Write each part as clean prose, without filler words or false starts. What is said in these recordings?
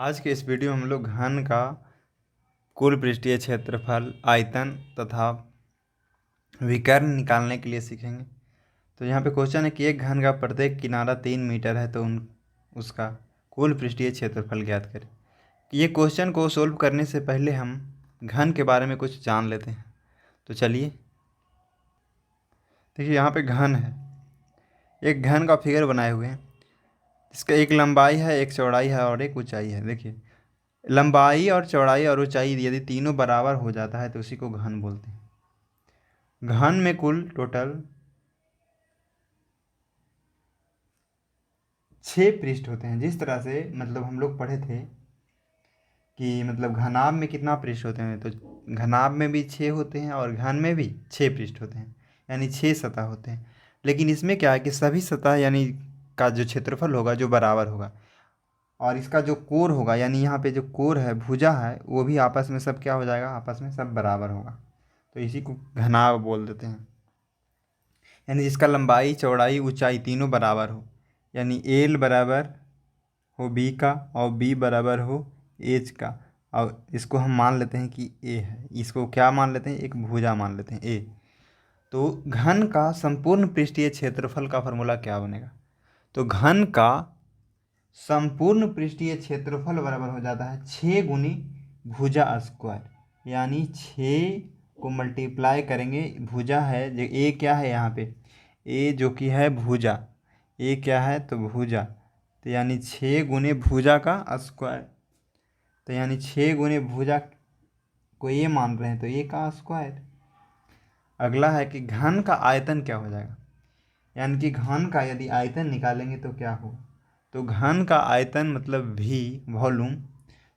आज के इस वीडियो में हम लोग घन का कुल पृष्ठीय क्षेत्रफल, आयतन तथा विकर्ण निकालने के लिए सीखेंगे। तो यहाँ पे क्वेश्चन है कि एक घन का प्रत्येक किनारा 3 मीटर है, तो उसका कुल पृष्ठीय क्षेत्रफल ज्ञात करें। ये क्वेश्चन को सोल्व करने से पहले हम घन के बारे में कुछ जान लेते हैं। तो चलिए देखिए, यहाँ पे घन है, एक घन का फिगर बनाए हुए हैं। इसका एक लंबाई है, एक चौड़ाई है और एक ऊंचाई है। देखिए, लंबाई और चौड़ाई और ऊंचाई यदि तीनों बराबर हो जाता है तो उसी को घन बोलते हैं। घन में कुल टोटल 6 पृष्ठ होते हैं। जिस तरह से हम लोग पढ़े थे कि घनाभ में कितना पृष्ठ होते हैं, तो घनाभ में भी 6 होते हैं और घन में भी 6 पृष्ठ होते हैं, यानी 6 सतह होते हैं। लेकिन इसमें क्या है कि सभी सतह यानी का जो क्षेत्रफल होगा जो बराबर होगा, और इसका जो कोर होगा यानी यहाँ पे जो कोर है, भुजा है, वो भी आपस में सब क्या हो जाएगा, आपस में सब बराबर होगा। तो इसी को घनाभ बोल देते हैं। यानी जिसका लंबाई चौड़ाई ऊंचाई तीनों बराबर हो, यानी एल बराबर हो बी का और बी बराबर हो एच का, और इसको हम मान लेते हैं कि ए है। इसको क्या मान लेते हैं, एक भुजा मान लेते हैं ए। तो घन का संपूर्ण पृष्ठीय क्षेत्रफल का फॉर्मूला क्या बनेगा, तो घन का संपूर्ण पृष्ठीय क्षेत्रफल बराबर हो जाता है 6 गुनी भुजा स्क्वायर। यानी 6 को मल्टीप्लाई करेंगे, भुजा है जो ए क्या है यहाँ पे, ए जो कि है भुजा, ए क्या है तो भुजा, तो यानी 6 गुने भुजा का स्क्वायर। तो यानी 6 गुने भुजा को ये मान रहे हैं तो ए का स्क्वायर। अगला है कि घन का आयतन क्या हो जाएगा, यानी कि घन का यदि आयतन निकालेंगे तो क्या होगा, तो घन का आयतन भी वॉल्यूम,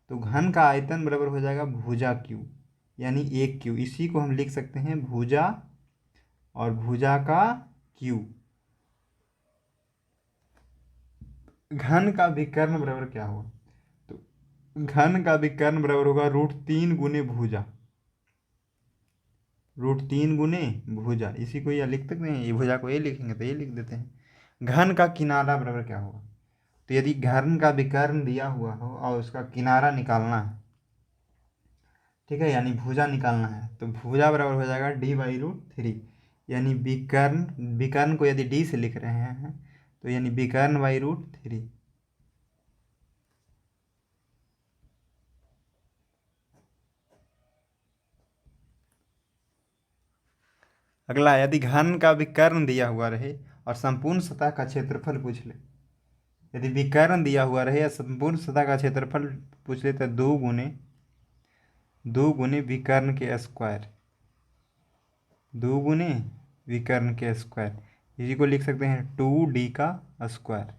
तो घन का आयतन बराबर हो जाएगा भुजा क्यू, यानी 1 क्यू। इसी को हम लिख सकते हैं भुजा और भुजा का क्यू। घन का विकर्ण बराबर क्या होगा, तो घन का विकर्ण बराबर होगा √3 गुने भुजा, √3 गुने भुजा। इसी को ये लिख सकते हैं, ये भुजा को ये लिखेंगे तो ये लिख देते हैं। घन का किनारा बराबर क्या होगा, तो यदि घन का विकर्ण दिया हुआ हो और उसका किनारा निकालना है, ठीक है, यानी भुजा निकालना है, तो भुजा बराबर हो जाएगा d/√3। यानी विकर्ण, विकर्ण को यदि d से लिख रहे हैं तो यानी विकर्ण/√3। अगला, यदि घन का विकर्ण दिया हुआ रहे और संपूर्ण सतह का क्षेत्रफल पूछ ले, यदि विकर्ण दिया हुआ रहे या संपूर्ण सतह का क्षेत्रफल पूछ ले, तो 2 गुने विकर्ण के स्क्वायर, 2 गुने विकर्ण के स्क्वायर। इसी को लिख सकते हैं 2d का स्क्वायर।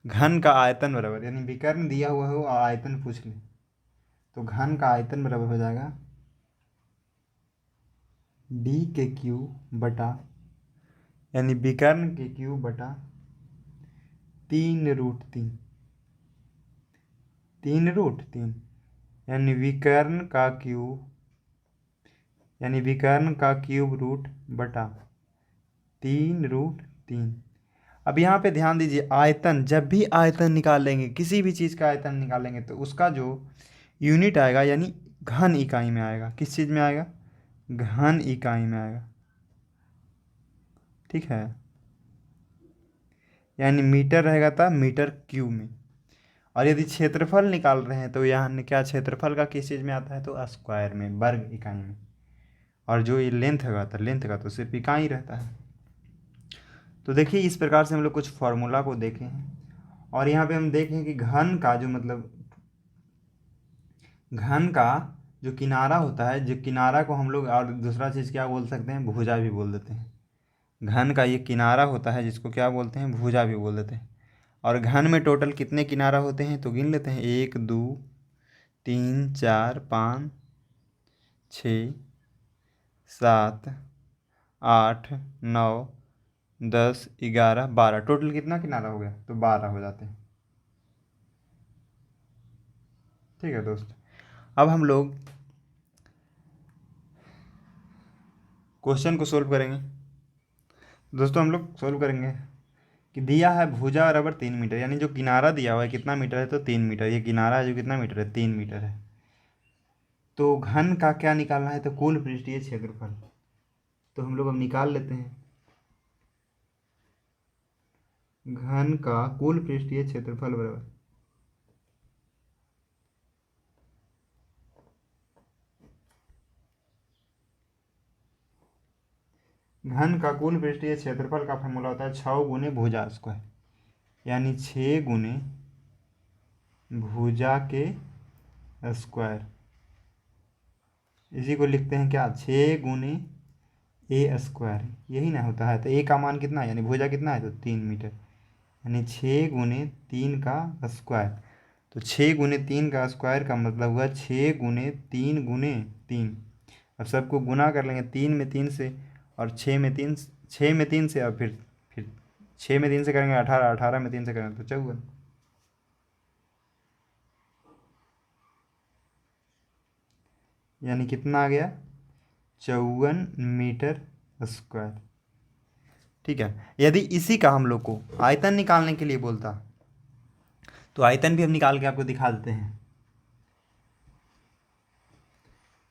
घन का आयतन बराबर, यानी विकर्ण दिया हुआ हो और आयतन पूछ ले, तो घन का आयतन बराबर हो जाएगा d के क्यू बटा, यानी विकर्ण के क्यू बटा 3√3, 3√3, यानी विकर्ण का क्यूब, यानी विकर्ण का क्यूब रूट बटा 3√3। अब यहाँ पे ध्यान दीजिए, आयतन, जब भी आयतन निकालेंगे, किसी भी चीज़ का आयतन निकालेंगे, तो उसका जो यूनिट आएगा यानी घन इकाई में आएगा। किस चीज़ में आएगा, घन इकाई में आएगा, ठीक है। यानी मीटर रहेगा था मीटर क्यूब में। और यदि क्षेत्रफल निकाल रहे हैं तो यहाँ क्या क्षेत्रफल का किस चीज़ में आता है, तो स्क्वायर में, वर्ग इकाई में। और जो ये लेंथ होगा तो लेंथ का तो सिर्फ इकाई रहता है। तो देखिए, इस प्रकार से हम लोग कुछ फार्मूला को देखे हैं, और यहाँ पे हम देखें कि घन का जो घन का जो किनारा होता है, जो किनारा को हम लोग और दूसरा चीज़ क्या बोल सकते हैं, भुजा भी बोल देते हैं। घन का ये किनारा होता है जिसको क्या बोलते हैं, भुजा भी बोल देते हैं। और घन में टोटल कितने किनारा होते हैं, तो गिन लेते हैं, 1 2 3 4 5 6 7 8 9 10 11 12, टोटल कितना किनारा हो गया, तो 12 हो जाते हैं। ठीक है दोस्त, अब हम लोग क्वेश्चन को सोल्व करेंगे। दोस्तों हम लोग सोल्व करेंगे कि दिया है भुजा बराबर 3 मीटर, यानी जो किनारा दिया हुआ है कितना मीटर है, तो 3 मीटर। ये किनारा है जो कितना मीटर है, 3 मीटर है। तो घन का क्या निकालना है, तो कुल पृष्ठीय क्षेत्रफल। तो हम लोग अब निकाल लेते हैं। घन का कुल पृष्ठीय क्षेत्रफल बराबर घन का कुल पृष्ठीय क्षेत्रफल का फॉर्मूला होता है 6 गुने भुजा स्क्वायर, यानी 6 गुने भुजा के स्क्वायर। इसी को लिखते हैं क्या, 6 गुने a स्क्वायर। यही ना होता है। तो a का मान कितना है, यानी भुजा कितना है, तो 3 मीटर, यानी 6 गुने 3 का स्क्वायर। तो 6 गुने 3 का स्क्वायर का मतलब हुआ 6 गुने 3 गुने 3। अब सबको गुना कर लेंगे, 3 में 3 से और 6 में 3, 6 में 3 से, और फिर 6 में 3 से करेंगे 18, 18 में 3 से करेंगे तो 54, यानी कितना आ गया, 54 मीटर स्क्वायर। ठीक है। यदि इसी का हम लोग को आयतन निकालने के लिए बोलता, तो आयतन भी हम निकाल के आपको दिखा देते हैं।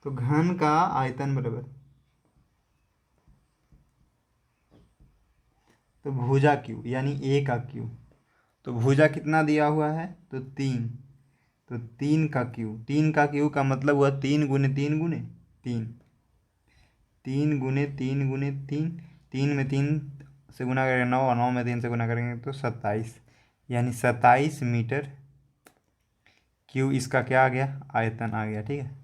तो घन का आयतन बराबर, तो भुजा क्यू यानी a का क्यू। तो भुजा कितना दिया हुआ है, तो 3। तो 3 का क्यू, 3 का क्यू का मतलब हुआ 3 गुने 3 गुने 3, 3 गुने 3 गुने 3। 3 में 3 से गुना करेंगे 9, और 9 में 3 से गुना करेंगे तो 27, यानी 27 मीटर क्यू इसका क्या आ गया, आयतन आ गया। ठीक है।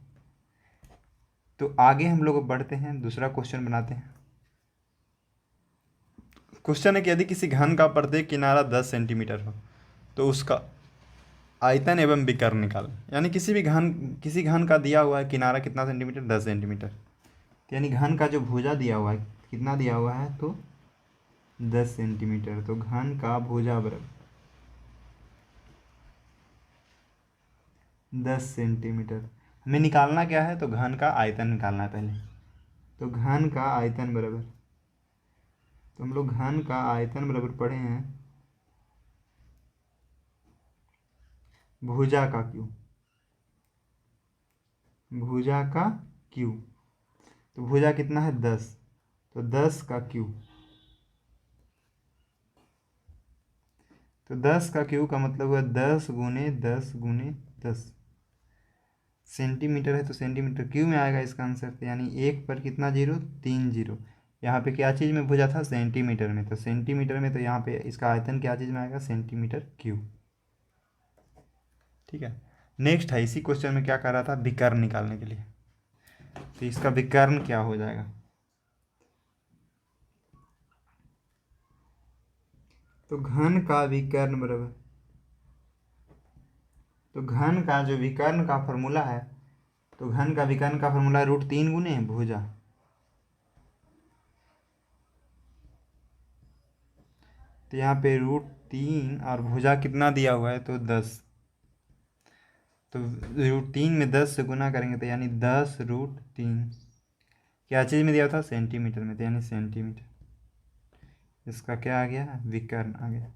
तो आगे हम लोग बढ़ते हैं, दूसरा क्वेश्चन बनाते हैं। क्वेश्चन है कि यदि किसी घन का प्रत्येक किनारा 10 सेंटीमीटर हो तो उसका आयतन एवं विकर्ण निकालें। यानी किसी घन का दिया हुआ है किनारा कितना सेंटीमीटर, 10 सेंटीमीटर। यानी घन का जो भुजा दिया हुआ है कितना दिया हुआ है, तो 10 सेंटीमीटर। तो घन का भुजा बराबर 10 सेंटीमीटर। हमें निकालना क्या है, तो घन का आयतन निकालना है पहले। तो घन का आयतन बराबर, तो हम लोग घन का आयतन बराबर पढ़े हैं भुजा का क्यू, भुजा का क्यू। तो भुजा कितना है, 10। तो 10 का क्यू, तो 10 का क्यू का मतलब हुआ 10 गुने 10 गुने 10 सेंटीमीटर है। तो सेंटीमीटर क्यू में आएगा इसका आंसर। तो यानी एक पर कितना जीरो, 3 जीरो। यहाँ पे क्या चीज़ में भुजा था, सेंटीमीटर में। तो सेंटीमीटर में, तो यहाँ पे इसका आयतन क्या चीज़ में आएगा, सेंटीमीटर क्यू। ठीक है। नेक्स्ट है, इसी क्वेश्चन में क्या कर रहा था, विकर्ण निकालने के लिए। तो इसका विकर्ण क्या हो जाएगा, तो घन का विकर्ण बराबर, तो घन का जो विकर्ण का फॉर्मूला है, तो घन का विकर्ण का फॉर्मूला है √3 गुने भुजा। तो यहाँ पे √3 और भुजा कितना दिया हुआ है, तो 10। तो √3 में 10 से गुना करेंगे तो यानी 10√3। क्या चीज़ में दिया था, सेंटीमीटर में। तो यानी सेंटीमीटर, इसका क्या आ गया, विकर्ण आ गया।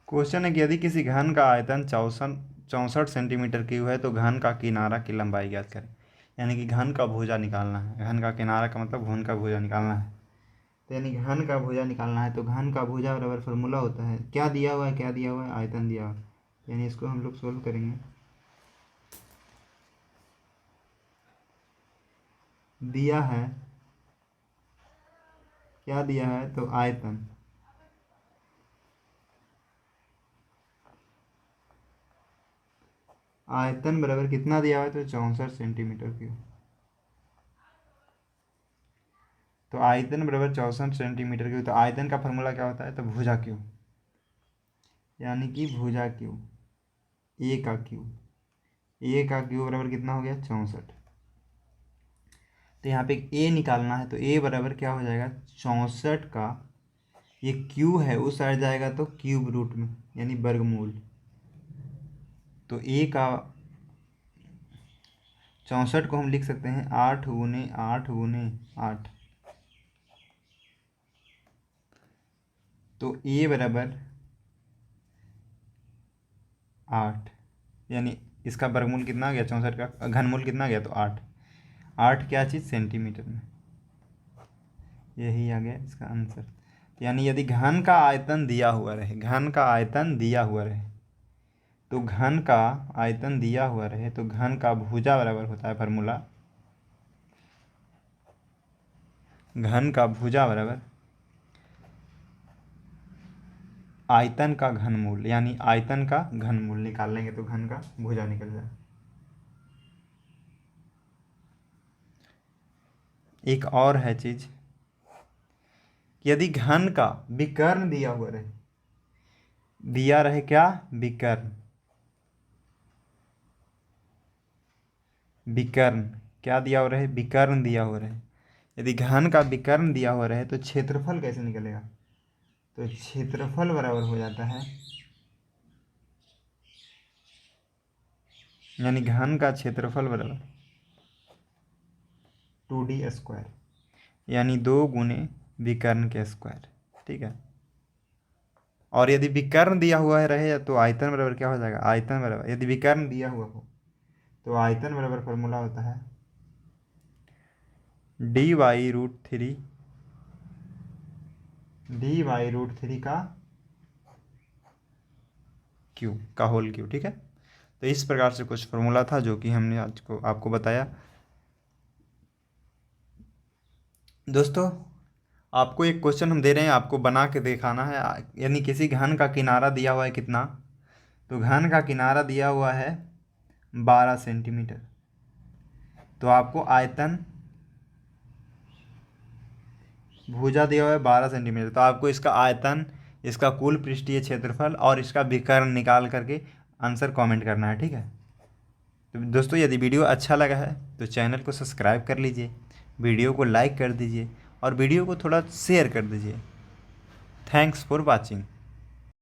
क्वेश्चन है कि यदि किसी घन का आयतन 64 सेंटीमीटर क्यूब है तो घन का किनारा की लंबाई ज्ञात करें। यानी कि घन का भुजा निकालना है। घन का किनारा का मतलब घन का भुजा निकालना है। तो यानी घन का भुजा निकालना है, तो घन का भुजा बराबर फॉर्मूला होता है, क्या दिया हुआ है, क्या दिया हुआ है, आयतन दिया हुआ है। यानी इसको हम लोग सोल्व करेंगे। दिया है, क्या दिया है, तो आयतन। आयतन बराबर कितना दिया हुआ है, तो 64 सेंटीमीटर क्यूब। तो आयतन बराबर 64 सेंटीमीटर क्यूब। तो आयतन का फॉर्मूला क्या होता है, तो भुजा क्यूब, यानी कि भुजा क्यूब, ए का क्यूब बराबर कितना हो गया, 64। तो यहाँ पे ए निकालना है, तो ए बराबर क्या हो जाएगा, 64 का, ये क्यू है उस साइड जाएगा तो क्यूब रूट में, यानी वर्गमूल। तो ए का 64 को हम लिख सकते हैं 8 गुने 8 गुने 8। तो ए बराबर 8, यानी इसका वर्गमूल कितना आ गया, 64 का घनमूल कितना आ गया, तो 8। 8 क्या चीज़, सेंटीमीटर में। यही आ गया इसका आंसर। यानी यदि घन का आयतन दिया हुआ रहे, घन का आयतन दिया हुआ रहे, तो घन का आयतन दिया हुआ रहे तो घन का भुजा बराबर होता है फार्मूला, घन का भुजा बराबर आयतन का घनमूल, यानी आयतन का घनमूल निकाल लेंगे तो घन का भुजा निकल जाए। एक और है चीज, यदि घन का विकर्ण दिया हुआ रहे, दिया रहे क्या, विकर्ण, विकर्ण क्या दिया हुआ रहे, विकर्ण दिया हुआ रहे। यदि घन का विकर्ण दिया हुआ रहे तो क्षेत्रफल कैसे निकलेगा, तो क्षेत्रफल बराबर हो जाता है, यानी घन का क्षेत्रफल बराबर 2d², यानी 2 गुने विकर्ण के स्क्वायर। ठीक है। और यदि विकर्ण दिया हुआ है रहे तो आयतन बराबर क्या हो जाएगा, आयतन बराबर, यदि विकर्ण दिया हुआ हो तो आयतन बराबर फॉर्मूला होता है dy√3 का क्यूब का होल क्यूब। ठीक है। तो इस प्रकार से कुछ फॉर्मूला था जो कि हमने आज को आपको बताया। दोस्तों आपको एक क्वेश्चन हम दे रहे हैं, आपको बना के दिखाना है। यानी किसी घन का किनारा दिया हुआ है कितना, तो घन का किनारा दिया हुआ है 12 सेंटीमीटर, तो आपको आयतन, भुजा दिया हुआ है 12 सेंटीमीटर, तो आपको इसका आयतन, इसका कुल पृष्ठीय क्षेत्रफल और इसका विकर्ण निकाल करके आंसर कमेंट करना है। ठीक है। तो दोस्तों यदि वीडियो अच्छा लगा है तो चैनल को सब्सक्राइब कर लीजिए, वीडियो को लाइक कर दीजिए और वीडियो को थोड़ा शेयर कर दीजिए। Thanks for watching.